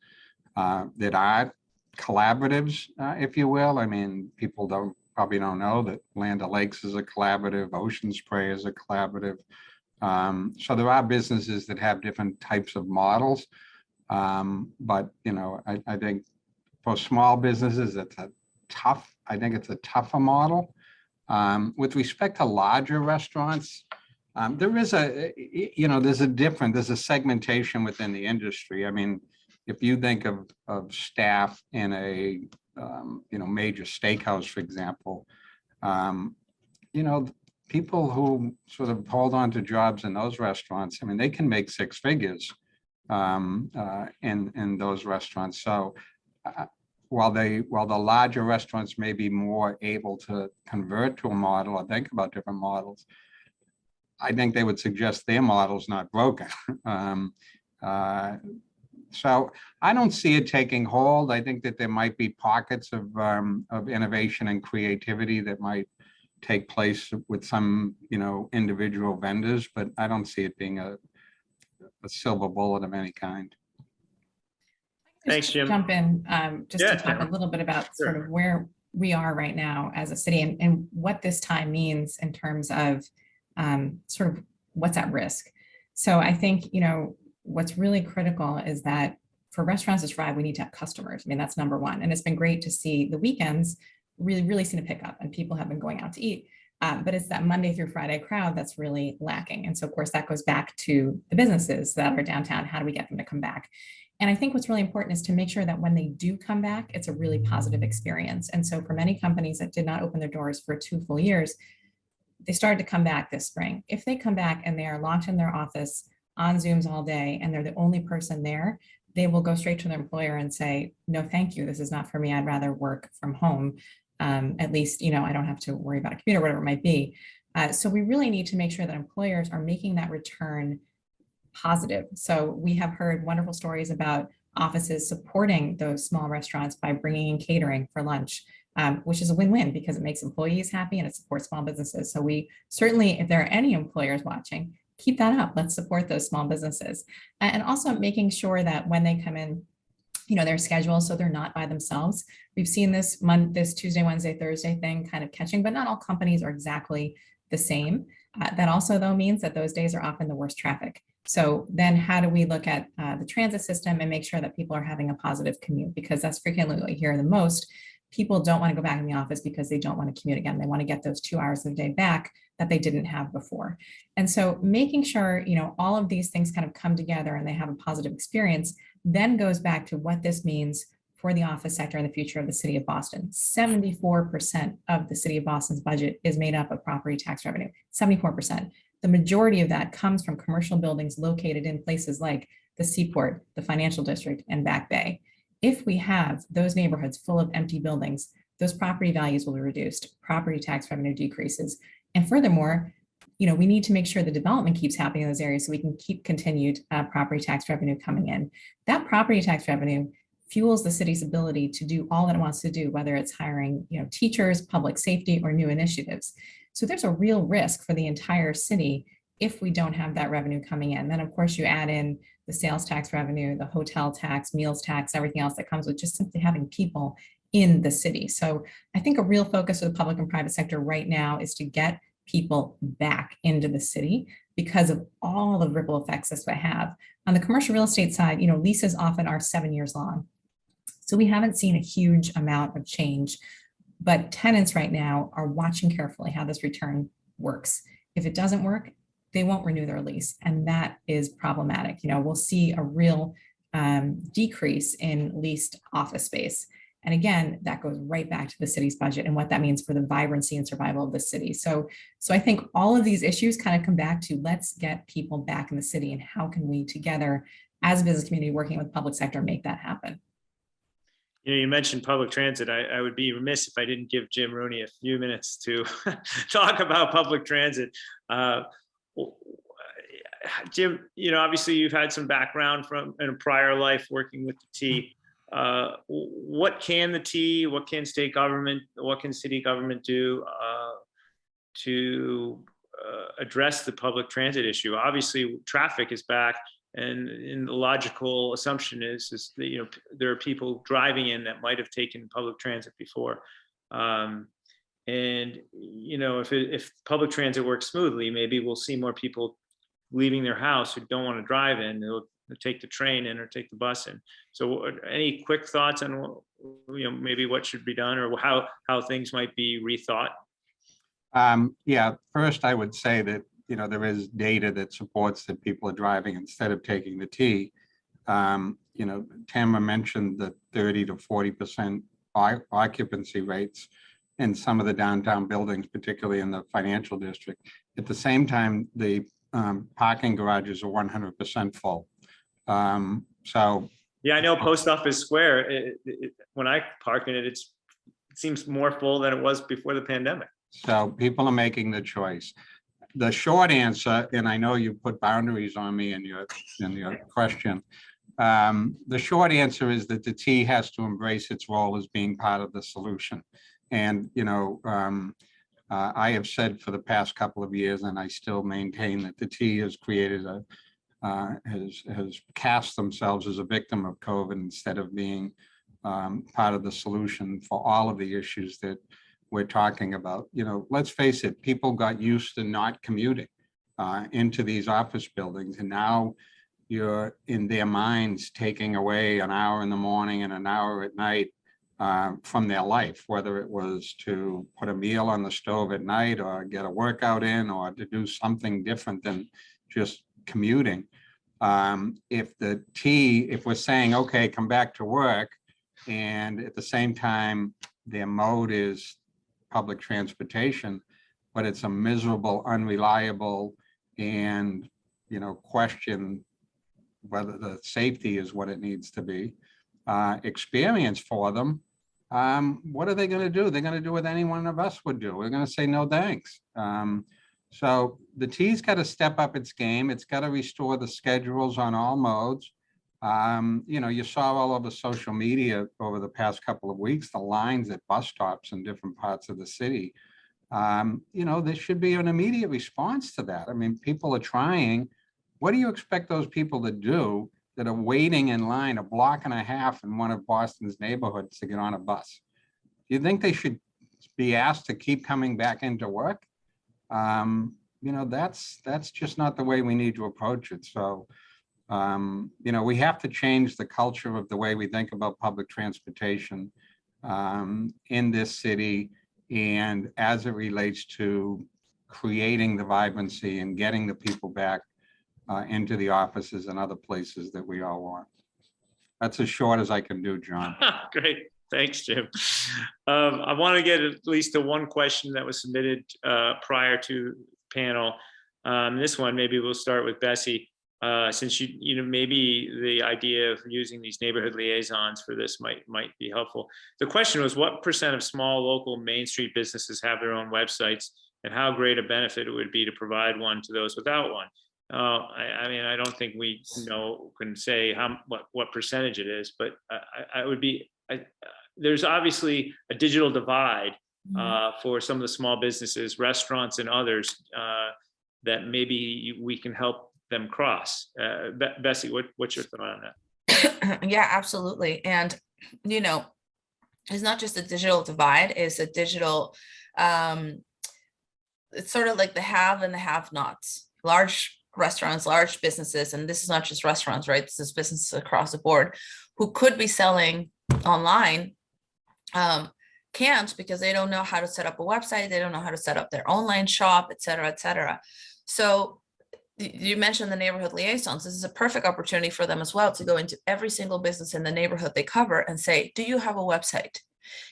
that are collaboratives, if you will. I mean, people probably don't know that Land O'Lakes is a collaborative, Ocean Spray is a collaborative. So there are businesses that have different types of models. But, I think for small businesses, I think it's a tougher model. With respect to larger restaurants, there's a segmentation within the industry. I mean, if you think of staff in a, major steakhouse, for example, people who sort of hold on to jobs in those restaurants, I mean, they can make six figures in those restaurants. So while the larger restaurants may be more able to convert to a model or think about different models, I think they would suggest their model's not broken. So I don't see it taking hold. I think that there might be pockets of innovation and creativity that might take place with some, individual vendors, but I don't see it being a silver bullet of any kind. Thanks, Jim. Jump in just Yeah, to talk Tamara. a little bit about Sure. sort of where we are right now as a city and what this time means in terms of sort of what's at risk. So I think, what's really critical is that for restaurants to thrive, we need to have customers. I mean, that's number one. And it's been great to see the weekends really seen a pickup and people have been going out to eat. But it's that Monday through Friday crowd that's really lacking. And so, of course, that goes back to the businesses that are downtown. How do we get them to come back? And I think what's really important is to make sure that when they do come back, it's a really positive experience. And so for many companies that did not open their doors for 2 full years, they started to come back this spring. If they come back and they are locked in their office on Zooms all day and they're the only person there, they will go straight to their employer and say, no, thank you. This is not for me. I'd rather work from home. At least, I don't have to worry about a commute or whatever it might be. So we really need to make sure that employers are making that return positive. So we have heard wonderful stories about offices supporting those small restaurants by bringing in catering for lunch, which is a win-win because it makes employees happy and it supports small businesses. So we certainly, if there are any employers watching, keep that up. Let's support those small businesses. And also making sure that when they come in, their schedule, so they're not by themselves. We've seen this Tuesday, Wednesday, Thursday thing kind of catching, but not all companies are exactly the same. That also, though, means that those days are often the worst traffic. So then how do we look at the transit system and make sure that people are having a positive commute? Because that's frequently what we hear the most. People don't want to go back in the office because they don't want to commute again. They want to get those 2 hours of the day back that they didn't have before. And so making sure, all of these things kind of come together and they have a positive experience then goes back to what this means for the office sector and the future of the city of Boston. 74% of the city of Boston's budget is made up of property tax revenue, 74%. The majority of that comes from commercial buildings located in places like the Seaport, the Financial District, and Back Bay. If we have those neighborhoods full of empty buildings, those property values will be reduced, property tax revenue decreases. And furthermore, we need to make sure the development keeps happening in those areas so we can keep continued property tax revenue coming in. That property tax revenue fuels the city's ability to do all that it wants to do, whether it's hiring, teachers, public safety, or new initiatives. So there's a real risk for the entire city if we don't have that revenue coming in. Then, of course, you add in the sales tax revenue, the hotel tax, meals tax, everything else that comes with just simply having people in the city. So I think a real focus of the public and private sector right now is to get people back into the city because of all the ripple effects this will have. On the commercial real estate side, leases often are 7 years long. So we haven't seen a huge amount of change, but tenants right now are watching carefully how this return works. If it doesn't work, they won't renew their lease, and that is problematic. We'll see a real decrease in leased office space. And again, that goes right back to the city's budget and what that means for the vibrancy and survival of the city. So I think all of these issues kind of come back to let's get people back in the city and how can we together as a business community working with public sector make that happen. You mentioned public transit. I would be remiss if I didn't give Jim Rooney a few minutes to talk about public transit. Jim, obviously you've had some background from in a prior life working with the T. what can the T, what can state government, what can city government do to address the public transit issue? Obviously, traffic is back, and the logical assumption is that, you know, there are people driving in that might have taken public transit before. And, you know, if public transit works smoothly, maybe we'll see more people leaving their house who don't want to drive in. They'll take the train in or take the bus in. So any quick thoughts on, you know, maybe what should be done, or how things might be rethought? Yeah, first I would say that, you know, there is data that supports that people are driving instead of taking the T. You know, Tamara mentioned the 30 to 40% occupancy rates in some of the downtown buildings, particularly in the financial district. At the same time, the parking garages are 100% full. So Yeah, I know Post Office Square, when I park in it, it seems more full than it was before the pandemic. So people are making the choice. The short answer, and I know you put boundaries on me in your question. The short answer is that the T has to embrace its role as being part of the solution. And, you know, I have said for the past couple of years, and I still maintain that the T has created has cast themselves as a victim of COVID instead of being part of the solution for all of the issues that we're talking about. You know, let's face it, people got used to not commuting into these office buildings, and now you're in their minds taking away an hour in the morning and an hour at night from their life, whether it was to put a meal on the stove at night or get a workout in or to do something different than just commuting. If we're saying, okay, come back to work, and at the same time, their mode is public transportation, but it's a miserable, unreliable, and, you know, question whether the safety is what it needs to be, experience for them, what are they going to do? They're going to do what any one of us would do. We're going to say no thanks. So the T's got to step up its game. It's got to restore the schedules on all modes. You know, you saw all over social media over the past couple of weeks, the lines at bus stops in different parts of the city. You know, there should be an immediate response to that. I mean, people are trying. What do you expect those people to do that are waiting in line a block and a half in one of Boston's neighborhoods to get on a bus? Do you think they should be asked to keep coming back into work? You know, that's just not the way we need to approach it. So, you know, we have to change the culture of the way we think about public transportation in this city, and as it relates to creating the vibrancy and getting the people back into the offices and other places that we all want. That's as short as I can do, John. Great. Thanks, Jim. I want to get at least to one question that was submitted prior to the panel. This one, maybe we'll start with Bessie, since you know, maybe the idea of using these neighborhood liaisons for this might be helpful. The question was, what % of small local Main Street businesses have their own websites, and how great a benefit it would be to provide one to those without one? I mean, I don't think we can say what percentage it is, but I would be. There's obviously a digital divide for some of the small businesses, restaurants, and others that maybe we can help them cross. Bessie, what's your thought on that? Yeah, absolutely. And, you know, it's not just a digital divide, it's a digital, it's sort of like the have and the have-nots. Large restaurants, large businesses, and this is not just restaurants, right? This is businesses across the board who could be selling online, can't, because they don't know how to set up a website, they don't know how to set up their online shop, et cetera, et cetera. So you mentioned the neighborhood liaisons. This is a perfect opportunity for them as well to go into every single business in the neighborhood they cover and say, do you have a website?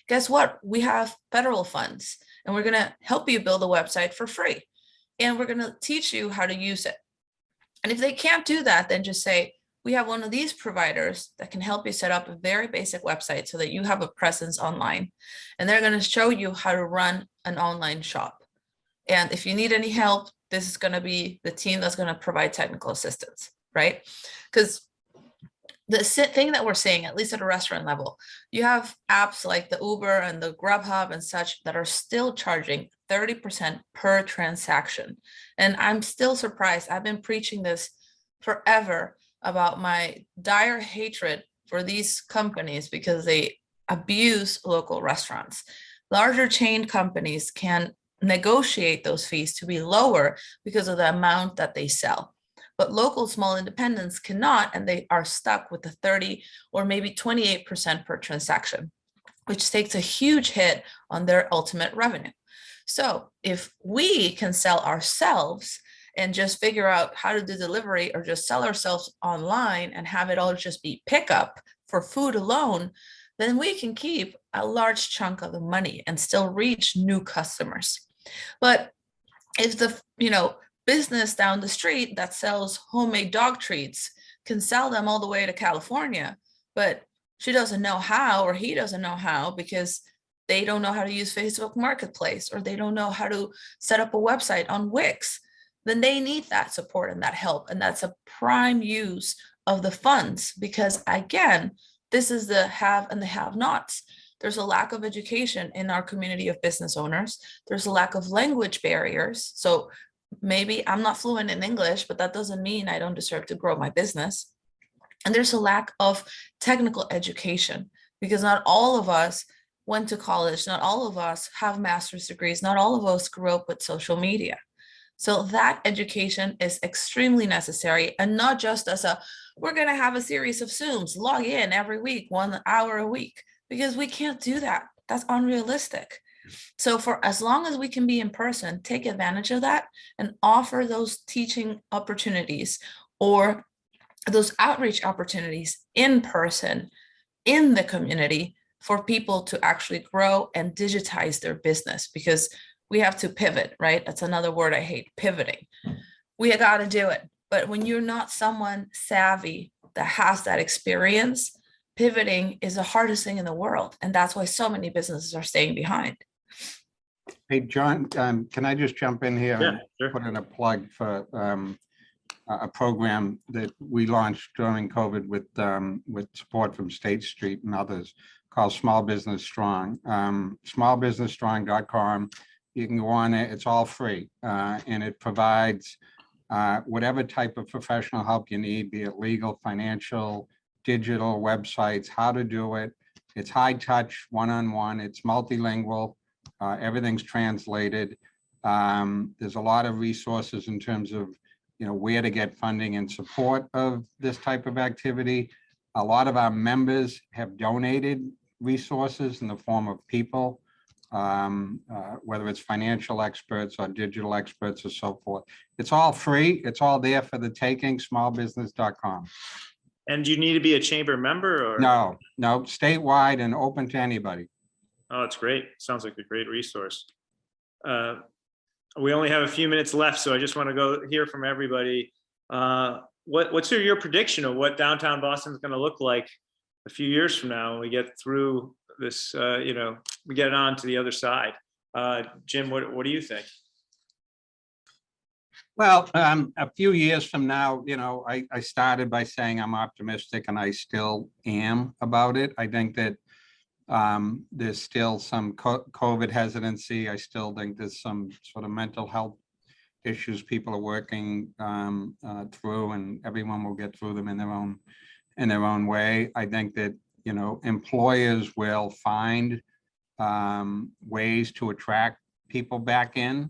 Guess what? We have federal funds, and we're going to help you build a website for free, and we're going to teach you how to use it. And if they can't do that, then just say, we have one of these providers that can help you set up a very basic website so that you have a presence online. And they're going to show you how to run an online shop. And if you need any help, this is going to be the team that's going to provide technical assistance, right? Because thing that we're seeing, at least at a restaurant level, you have apps like the Uber and the Grubhub and such that are still charging 30% per transaction. And I'm still surprised. I've been preaching this forever about my dire hatred for these companies because they abuse local restaurants. Larger chain companies can negotiate those fees to be lower because of the amount that they sell. But local small independents cannot, and they are stuck with the 30 or maybe 28% per transaction, which takes a huge hit on their ultimate revenue. So if we can sell ourselves and just figure out how to do delivery or just sell ourselves online and have it all just be pickup for food alone, then we can keep a large chunk of the money and still reach new customers. But if the, business down the street that sells homemade dog treats can sell them all the way to California, but she doesn't know how, or he doesn't know how, because they don't know how to use Facebook Marketplace, or they don't know how to set up a website on Wix, then they need that support and that help. And that's a prime use of the funds, because again, this is the have and the have nots. There's a lack of education in our community of business owners. There's a lack of language barriers. So maybe I'm not fluent in English, but that doesn't mean I don't deserve to grow my business. And there's a lack of technical education, because not all of us went to college, not all of us have master's degrees, not all of us grew up with social media. So that education is extremely necessary, and not just as we're going to have a series of Zooms, log in every week, 1 hour a week, because we can't do that. That's unrealistic. So for as long as we can be in person, take advantage of that and offer those teaching opportunities or those outreach opportunities in person in the community for people to actually grow and digitize their business, because we have to pivot, right? That's another word I hate, pivoting. We got to do it. But when you're not someone savvy that has that experience, pivoting is the hardest thing in the world. And that's why so many businesses are staying behind. Hey, John, can I just jump in here Yeah, and sure. put in a plug for a program that we launched during COVID with support from State Street and others, called Small Business Strong, smallbusinessstrong.com. You can go on it. It's all free, and it provides whatever type of professional help you need, be it legal, financial, digital, websites, how to do it. It's high touch, one-on-one. It's multilingual. Everything's translated. There's a lot of resources in terms of, where to get funding and support of this type of activity. A lot of our members have donated resources in the form of people, whether it's financial experts or digital experts or so forth. It's all free. It's all there for the taking, smallbusiness.com. And do you need to be a chamber member or? No, statewide and open to anybody. Oh, it's great. Sounds like a great resource. We only have a few minutes left, so I just want to go hear from everybody. What's your prediction of what downtown Boston is going to look like a few years from now when we get through this, we get on to the other side? Jim, what do you think? Well, a few years from now, I started by saying I'm optimistic, and I still am about it. I think that there's still some COVID hesitancy. I still think there's some sort of mental health issues people are working through, and everyone will get through them in their own way. I think that, employers will find ways to attract people back in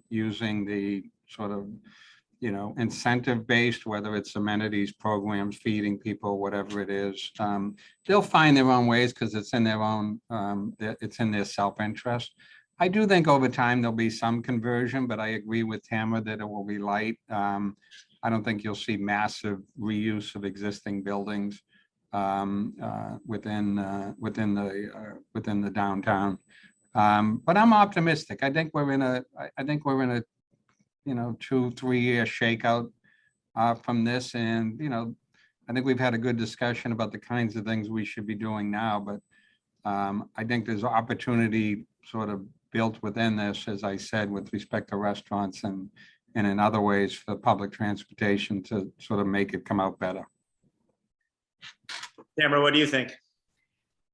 using the sort of, incentive based, whether it's amenities, programs, feeding people, whatever it is. They'll find their own ways because it's in their own, it's in their self-interest. I do think over time there'll be some conversion, but I agree with Tamara that it will be light. I don't think you'll see massive reuse of existing buildings within the downtown. But I'm optimistic. I think we're in a 2-3 year shakeout from this, and I think we've had a good discussion about the kinds of things we should be doing now. But I think there's opportunity sort of built within this, as I said, with respect to restaurants and in other ways for public transportation to sort of make it come out better. Tamara, what do you think?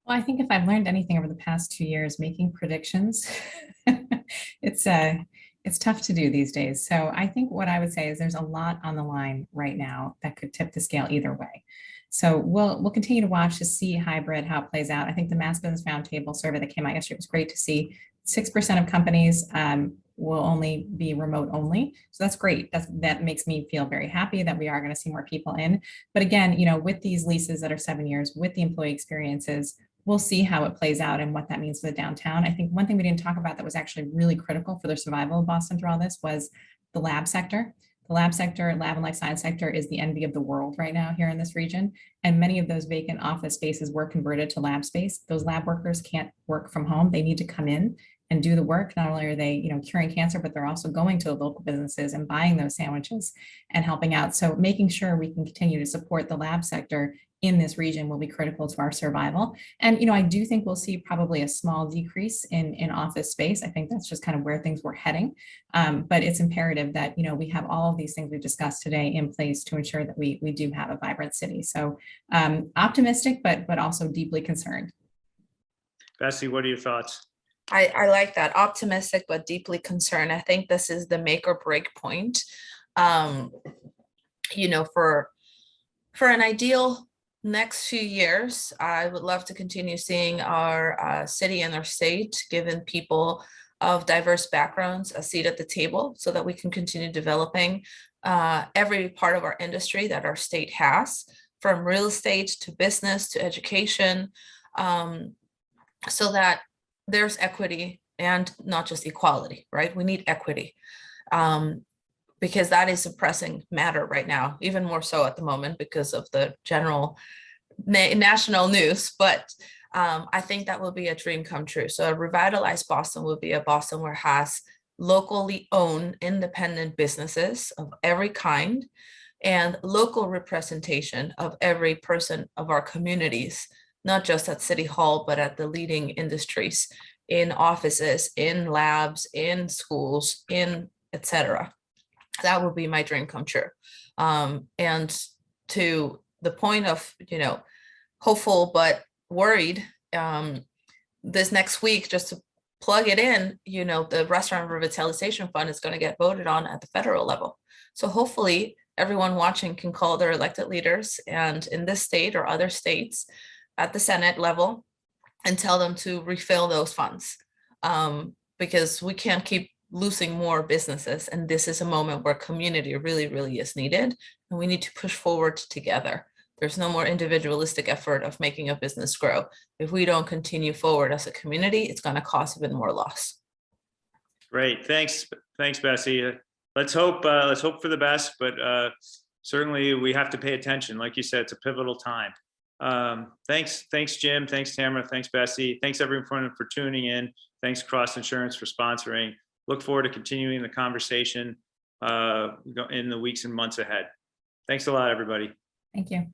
Well, I think if I've learned anything over the past 2 years, making predictions, it's tough to do these days. So I think what I would say is there's a lot on the line right now that could tip the scale either way. So we'll continue to watch to see hybrid, how it plays out. I think the Mass Business Roundtable survey that came out yesterday was great to see. 6% of companies will only be remote only. So that's great. That makes me feel very happy that we are going to see more people in. But again, with these leases that are 7 years, with the employee experiences, we'll see how it plays out and what that means for the downtown. I think one thing we didn't talk about that was actually really critical for the survival of Boston through all this was the lab sector. The lab sector, lab and life science sector is the envy of the world right now here in this region. And many of those vacant office spaces were converted to lab space. Those lab workers can't work from home. They need to come in and do the work. Not only are they, curing cancer, but they're also going to the local businesses and buying those sandwiches and helping out. So making sure we can continue to support the lab sector in this region will be critical to our survival. And, I do think we'll see probably a small decrease in office space. I think that's just kind of where things were heading. But it's imperative that, we have all of these things we've discussed today in place to ensure that we do have a vibrant city. So optimistic, but also deeply concerned. Bessie, what are your thoughts? I like that, optimistic but deeply concerned. I think this is the make or break point. For an ideal next few years, I would love to continue seeing our city and our state giving people of diverse backgrounds a seat at the table so that we can continue developing every part of our industry that our state has, from real estate to business to education, so that there's equity and not just equality, right? We need equity. Because that is a pressing matter right now, even more so at the moment because of the general national news. But I think that will be a dream come true. So a revitalized Boston will be a Boston where it has locally owned independent businesses of every kind and local representation of every person of our communities, not just at City Hall, but at the leading industries, in offices, in labs, in schools, in et cetera. That would be my dream come true. And to the point of, hopeful but worried, this next week, just to plug it in, the Restaurant Revitalization Fund is going to get voted on at the federal level. So hopefully everyone watching can call their elected leaders and in this state or other states at the Senate level and tell them to refill those funds, because we can't keep losing more businesses. And this is a moment where community really, really is needed. And we need to push forward together. There's no more individualistic effort of making a business grow. If we don't continue forward as a community, it's going to cause even more loss. Great. Thanks, Bessie. Let's hope for the best, but certainly we have to pay attention. Like you said, it's a pivotal time. Thanks, Jim. Thanks, Tamara. Thanks, Bessie. Thanks, everyone, for tuning in. Thanks, Cross Insurance, for sponsoring. Look forward to continuing the conversation in the weeks and months ahead. Thanks a lot, everybody. Thank you.